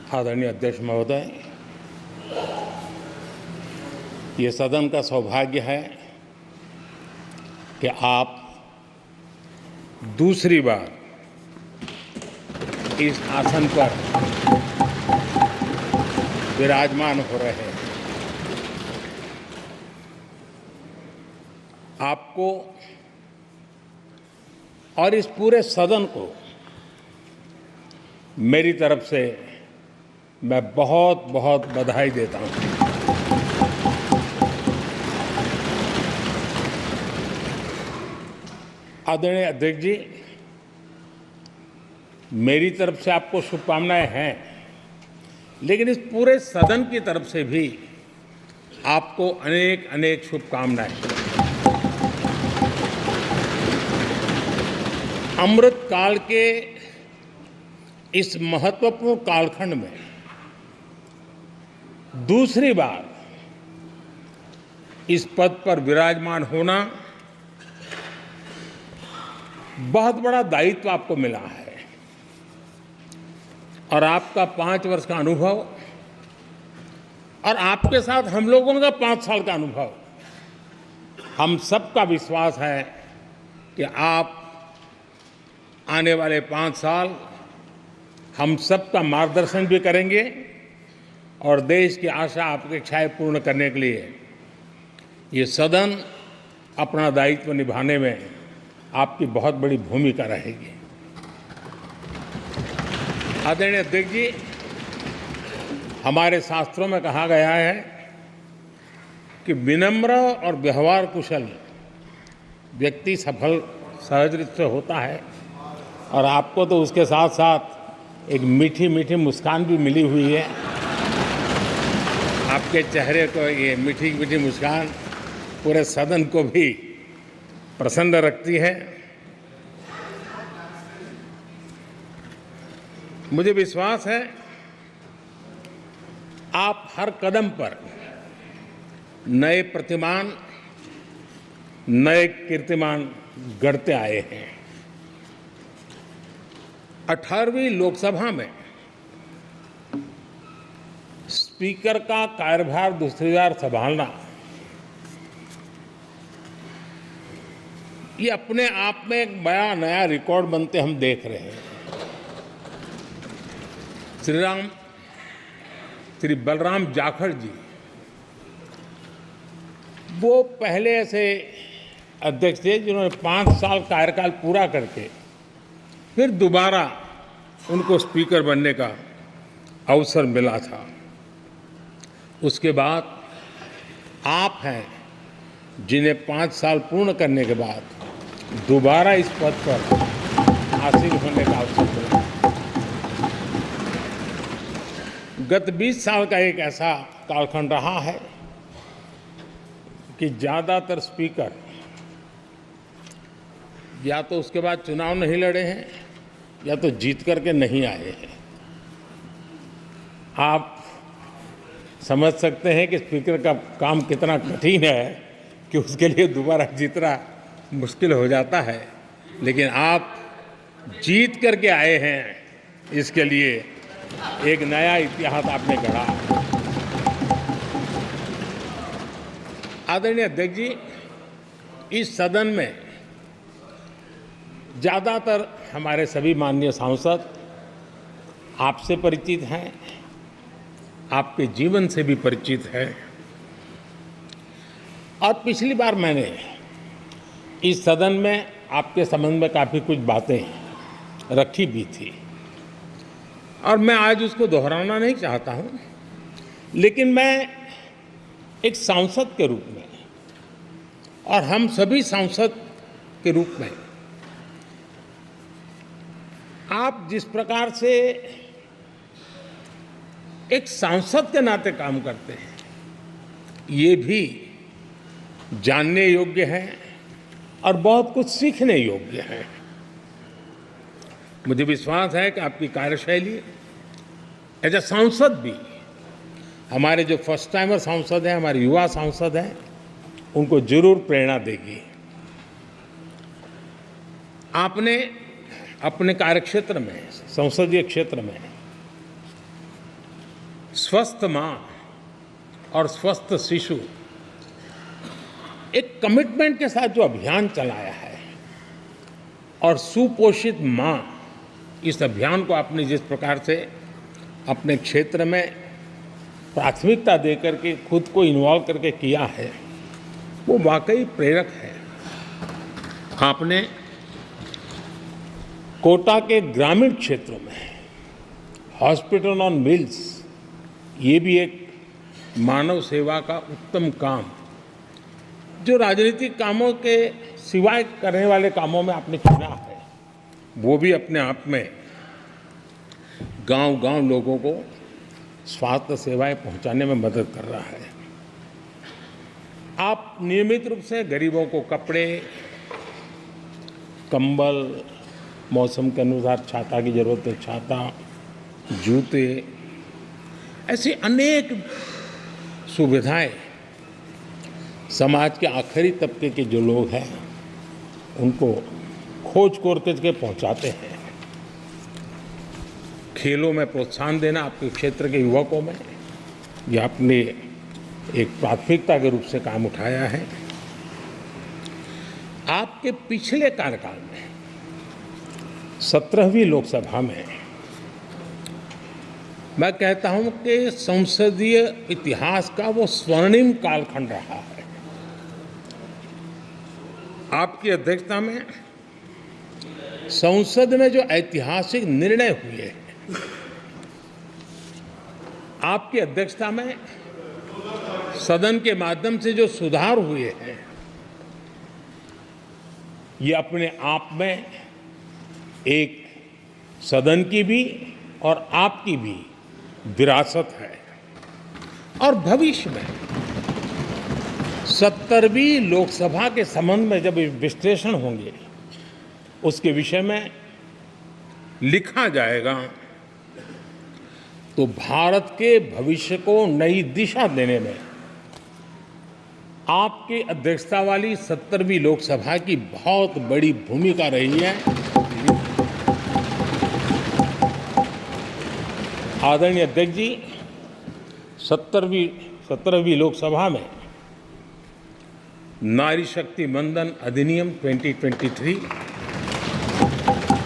आदरणीय अध्यक्ष महोदय, ये सदन का सौभाग्य है कि आप दूसरी बार इस आसन पर विराजमान हो रहे हैं। आपको और इस पूरे सदन को मेरी तरफ से मैं बहुत बहुत बधाई देता हूं। आदरणीय अध्यक्ष जी, मेरी तरफ से आपको शुभकामनाएं हैं, लेकिन इस पूरे सदन की तरफ से भी आपको अनेक अनेक शुभकामनाएं। अमृत काल के इस महत्वपूर्ण कालखंड में दूसरी बार इस पद पर विराजमान होना बहुत बड़ा दायित्व आपको मिला है और आपका 5 वर्ष का अनुभव और आपके साथ हम लोगों का 5 साल का अनुभव, हम सबका विश्वास है कि आप आने वाले 5 साल हम सबका मार्गदर्शन भी करेंगे और देश की आशा अपेक्षाएं पूर्ण करने के लिए ये सदन अपना दायित्व निभाने में आपकी बहुत बड़ी भूमिका रहेगी। आदरणीय अध्यक्ष जी, हमारे शास्त्रों में कहा गया है कि विनम्र और व्यवहार कुशल व्यक्ति सफल सहज रूप से होता है और आपको तो उसके साथ साथ एक मीठी मीठी मुस्कान भी मिली हुई है। आपके चेहरे को ये मीठी मीठी मुस्कान पूरे सदन को भी प्रसन्न रखती है। मुझे विश्वास है आप हर कदम पर नए प्रतिमान, नए कीर्तिमान गढ़ते आए हैं। 18वीं लोकसभा में स्पीकर का कार्यभार दूसरी बार संभालना ये अपने आप में एक बड़ा नया रिकॉर्ड बनते हम देख रहे हैं। श्री बलराम जाखड़ जी वो पहले ऐसे अध्यक्ष थे जिन्होंने 5 साल कार्यकाल पूरा करके फिर दोबारा उनको स्पीकर बनने का अवसर मिला था। उसके बाद आप हैं जिन्हें 5 साल पूर्ण करने के बाद दोबारा इस पद पर आसीन होने का अवसर मिला। गत 20 साल का एक ऐसा कालखंड रहा है कि ज़्यादातर स्पीकर या तो उसके बाद चुनाव नहीं लड़े हैं या तो जीत करके नहीं आए हैं। आप समझ सकते हैं कि स्पीकर का काम कितना कठिन है कि उसके लिए दोबारा जीतना मुश्किल हो जाता है, लेकिन आप जीत करके आए हैं, इसके लिए एक नया इतिहास आपने गढ़ा। आदरणीय अध्यक्ष जी, इस सदन में ज़्यादातर हमारे सभी माननीय सांसद आपसे परिचित हैं, आपके जीवन से भी परिचित है और पिछली बार मैंने इस सदन में आपके संबंध में काफ़ी कुछ बातें रखी भी थी और मैं आज उसको दोहराना नहीं चाहता हूं, लेकिन मैं एक सांसद के रूप में और हम सभी सांसद के रूप में आप जिस प्रकार से एक सांसद के नाते काम करते हैं, ये भी जानने योग्य है और बहुत कुछ सीखने योग्य है। मुझे विश्वास है कि आपकी कार्यशैली एज ए सांसद भी हमारे जो फर्स्ट टाइमर सांसद हैं, हमारे युवा सांसद हैं, उनको जरूर प्रेरणा देगी। आपने अपने कार्यक्षेत्र में, संसदीय क्षेत्र में स्वस्थ माँ और स्वस्थ शिशु एक कमिटमेंट के साथ जो अभियान चलाया है और सुपोषित माँ, इस अभियान को आपने जिस प्रकार से अपने क्षेत्र में प्राथमिकता देकर के खुद को इन्वॉल्व करके किया है, वो वाकई प्रेरक है। आपने कोटा के ग्रामीण क्षेत्रों में हॉस्पिटल ऑन व्हील्स, ये भी एक मानव सेवा का उत्तम काम, जो राजनीतिक कामों के सिवाय करने वाले कामों में आपने चुना है, वो भी अपने आप में गांव-गांव लोगों को स्वास्थ्य सेवाएं पहुंचाने में मदद कर रहा है। आप नियमित रूप से गरीबों को कपड़े, कंबल, मौसम के अनुसार छाता की जरूरत है छाता, जूते, ऐसी अनेक सुविधाएं समाज के आखिरी तबके के जो लोग हैं उनको खोज करके पहुंचाते हैं। खेलों में प्रोत्साहन देना आपके क्षेत्र के युवकों में, ये आपने एक प्राथमिकता के रूप से काम उठाया है। आपके पिछले कार्यकाल में 17वीं लोकसभा में मैं कहता हूं कि संसदीय इतिहास का वो स्वर्णिम कालखंड रहा है। आपकी अध्यक्षता में संसद में जो ऐतिहासिक निर्णय हुए हैं, आपकी अध्यक्षता में सदन के माध्यम से जो सुधार हुए हैं, ये अपने आप में एक सदन की भी और आपकी भी विरासत है। और भविष्य में 70वीं लोकसभा के संबंध में जब विश्लेषण होंगे, उसके विषय में लिखा जाएगा, तो भारत के भविष्य को नई दिशा देने में आपकी अध्यक्षता वाली 70वीं लोकसभा की बहुत बड़ी भूमिका रही है। आदरणीय अध्यक्ष जी, 17वीं लोकसभा में नारी शक्ति वंदन अधिनियम 2023,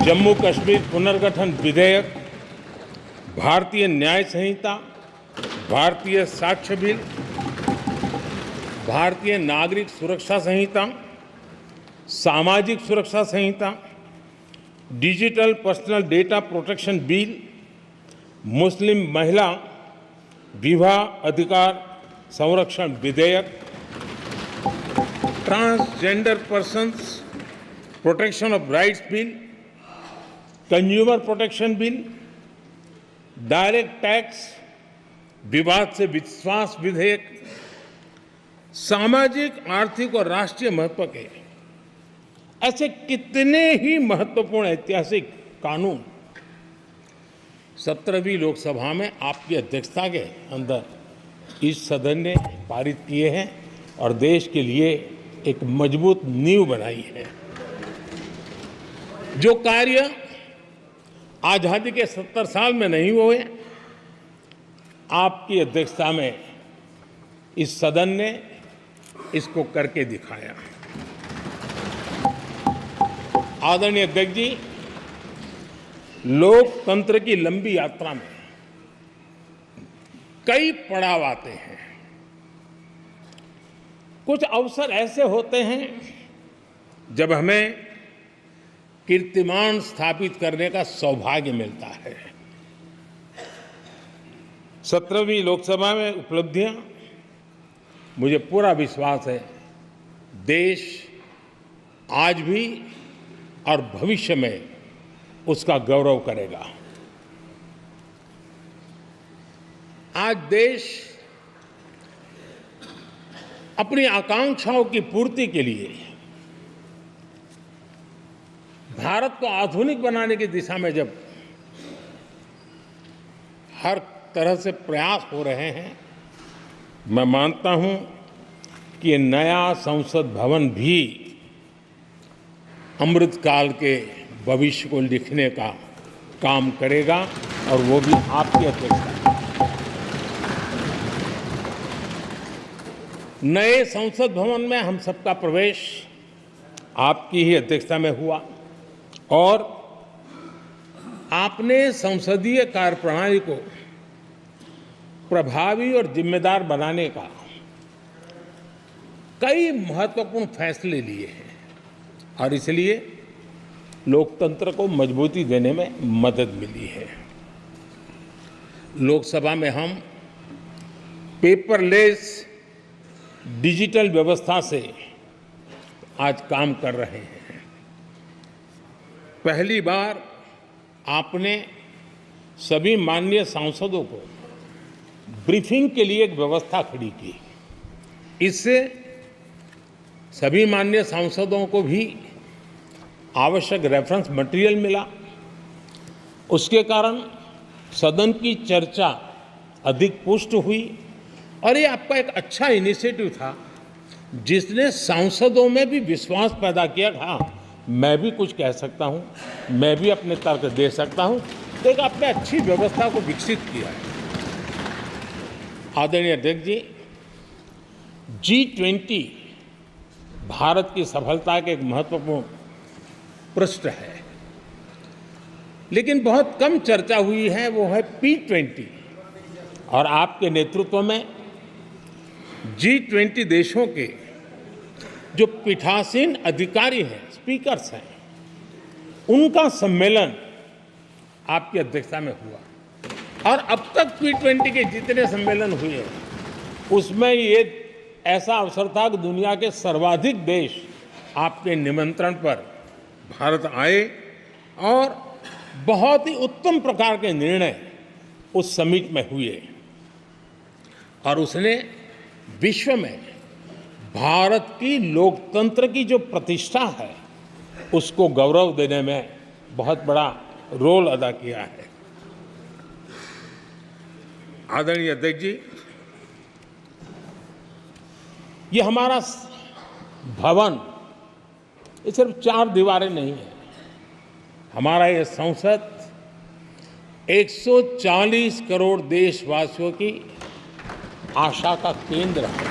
जम्मू कश्मीर पुनर्गठन विधेयक, भारतीय न्याय संहिता, भारतीय साक्ष्य बिल, भारतीय नागरिक सुरक्षा संहिता, सामाजिक सुरक्षा संहिता, digital personal data protection bill, Muslim महिला विवाह अधिकार संरक्षण विधेयक, transgender persons protection of rights bill, consumer protection bill, direct tax विवाद से विश्वास विधेयक, सामाजिक, आर्थिक और राष्ट्रीय महत्व के ऐसे कितने ही महत्वपूर्ण ऐतिहासिक कानून 17वीं लोकसभा में आपकी अध्यक्षता के अंदर इस सदन ने पारित किए हैं और देश के लिए एक मजबूत नींव बनाई है। जो कार्य आजादी के 70 साल में नहीं हुए, आपकी अध्यक्षता में इस सदन ने इसको करके दिखाया। आदरणीय अध्यक्ष जी, लोकतंत्र की लंबी यात्रा में कई पड़ाव आते हैं। कुछ अवसर ऐसे होते हैं जब हमें कीर्तिमान स्थापित करने का सौभाग्य मिलता है। 17वीं लोकसभा में उपलब्धियां, मुझे पूरा विश्वास है देश आज भी और भविष्य में उसका गौरव करेगा। आज देश अपनी आकांक्षाओं की पूर्ति के लिए भारत को आधुनिक बनाने की दिशा में जब हर तरह से प्रयास हो रहे हैं, मैं मानता हूं कि ये नया संसद भवन भी अमृतकाल के भविष्य को लिखने का काम करेगा और वो भी आपकी अध्यक्षता में। नए संसद भवन में हम सबका प्रवेश आपकी ही अध्यक्षता में हुआ और आपने संसदीय कार्यप्रणाली को प्रभावी और जिम्मेदार बनाने का कई महत्वपूर्ण फैसले लिए हैं और इसलिए लोकतंत्र को मजबूती देने में मदद मिली है। लोकसभा में हम पेपरलेस डिजिटल व्यवस्था से आज काम कर रहे हैं। पहली बार आपने सभी माननीय सांसदों को ब्रीफिंग के लिए एक व्यवस्था खड़ी की। इससे सभी माननीय सांसदों को भी आवश्यक रेफरेंस मटेरियल मिला। उसके कारण सदन की चर्चा अधिक पुष्ट हुई और ये आपका एक अच्छा इनिशिएटिव था जिसने सांसदों में भी विश्वास पैदा किया। हाँ, मैं भी कुछ कह सकता हूँ, मैं भी अपने तर्क दे सकता हूँ। तो एक आपने अच्छी व्यवस्था को विकसित किया है। आदरणीय अध्यक्ष जी, G20 भारत की सफलता के एक महत्वपूर्ण पृष्ठ है, लेकिन बहुत कम चर्चा हुई है, वो है P20। और आपके नेतृत्व में G20 देशों के जो पीठासीन अधिकारी हैं, स्पीकर्स हैं, उनका सम्मेलन आपकी अध्यक्षता में हुआ और अब तक P20 के जितने सम्मेलन हुए उसमें ये ऐसा अवसर था कि दुनिया के सर्वाधिक देश आपके निमंत्रण पर भारत आए और बहुत ही उत्तम प्रकार के निर्णय उस समिट में हुए और उसने विश्व में भारत की लोकतंत्र की जो प्रतिष्ठा है उसको गौरव देने में बहुत बड़ा रोल अदा किया है। आदरणीय अध्यक्ष जी, ये हमारा भवन ये सिर्फ 4 दीवारें नहीं है। हमारा ये संसद 140 करोड़ देशवासियों की आशा का केंद्र है।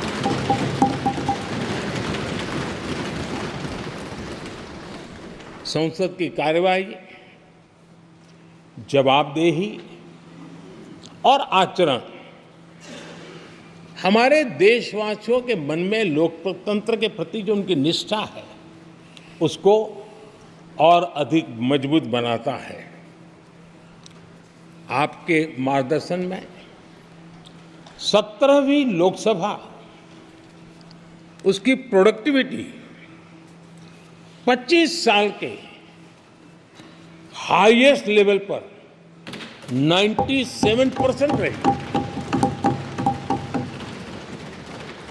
संसद की कार्यवाही, जवाबदेही और आचरण हमारे देशवासियों के मन में लोकतंत्र के प्रति जो उनकी निष्ठा है उसको और अधिक मजबूत बनाता है। आपके मार्गदर्शन में 17वीं लोकसभा उसकी प्रोडक्टिविटी 25 साल के हाईएस्ट लेवल पर 97% रही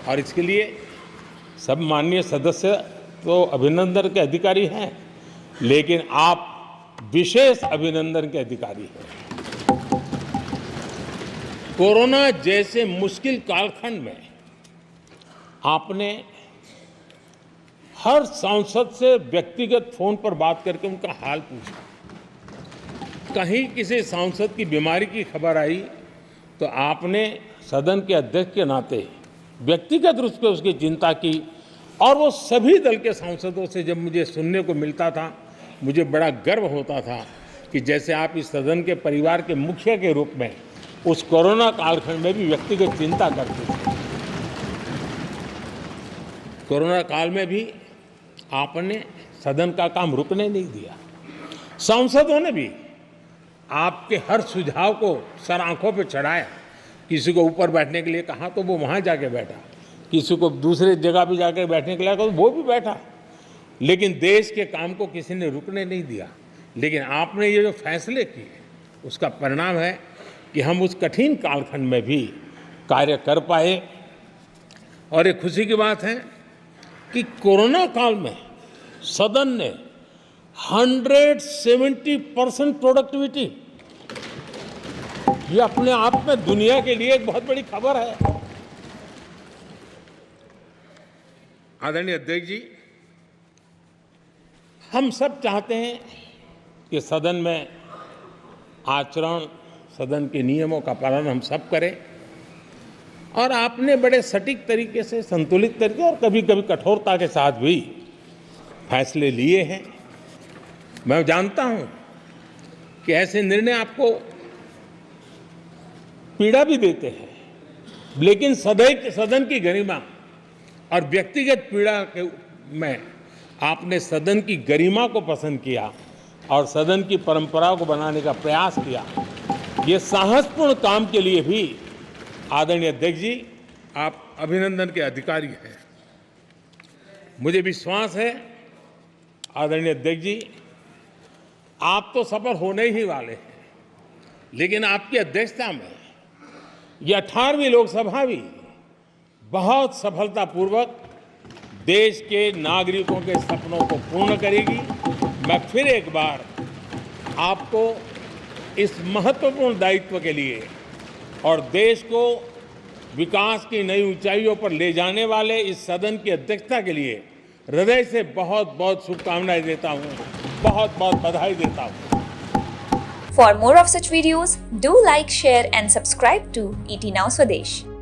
और इसके लिए सब माननीय सदस्य तो अभिनंदन के अधिकारी हैं, लेकिन आप विशेष अभिनंदन के अधिकारी हैं। कोरोना जैसे मुश्किल कालखंड में आपने हर सांसद से व्यक्तिगत फोन पर बात करके उनका हाल पूछा। कहीं किसी सांसद की बीमारी की खबर आई तो आपने सदन के अध्यक्ष के नाते व्यक्तिगत रूप से उसकी चिंता की और वो सभी दल के सांसदों से जब मुझे सुनने को मिलता था मुझे बड़ा गर्व होता था कि जैसे आप इस सदन के परिवार के मुखिया के रूप में उस कोरोना कालखंड में भी व्यक्तिगत चिंता करते थे। कोरोना काल में भी आपने सदन का काम रुकने नहीं दिया। सांसदों ने भी आपके हर सुझाव को सर आंखों पे चढ़ाया। किसी को ऊपर बैठने के लिए कहा तो वो वहाँ जाके बैठा, किसी को दूसरे जगह पे जाके बैठने के लिए कहा तो वो भी बैठा, लेकिन देश के काम को किसी ने रुकने नहीं दिया। लेकिन आपने ये जो फैसले किए उसका परिणाम है कि हम उस कठिन कालखंड में भी कार्य कर पाए। और एक खुशी की बात है कि कोरोना काल में सदन ने 170% प्रोडक्टिविटी, ये अपने आप में दुनिया के लिए एक बहुत बड़ी खबर है। आदरणीय अध्यक्ष जी, हम सब चाहते हैं कि सदन में आचरण, सदन के नियमों का पालन हम सब करें और आपने बड़े सटीक तरीके से, संतुलित तरीके और कभी-कभी कठोरता के साथ भी फैसले लिए हैं। मैं जानता हूं कि ऐसे निर्णय आपको पीड़ा भी देते हैं, लेकिन सदन की गरिमा और व्यक्तिगत पीड़ा में आपने सदन की गरिमा को पसंद किया और सदन की परंपरा को बनाने का प्रयास किया। ये साहसपूर्ण काम के लिए भी आदरणीय अध्यक्ष जी, आप अभिनंदन के अधिकारी हैं। मुझे विश्वास है आदरणीय अध्यक्ष जी, आप तो सफल होने ही वाले हैं, लेकिन आपकी अध्यक्षता में यह 18वीं लोकसभा भी बहुत सफलतापूर्वक देश के नागरिकों के सपनों को पूर्ण करेगी। मैं फिर एक बार आपको इस महत्वपूर्ण दायित्व के लिए और देश को विकास की नई ऊंचाइयों पर ले जाने वाले इस सदन की अध्यक्षता के लिए हृदय से बहुत बहुत शुभकामनाएं देता हूं, बहुत बहुत बधाई देता हूं। For more of such videos, do like, share and subscribe to ET Now Swadesh.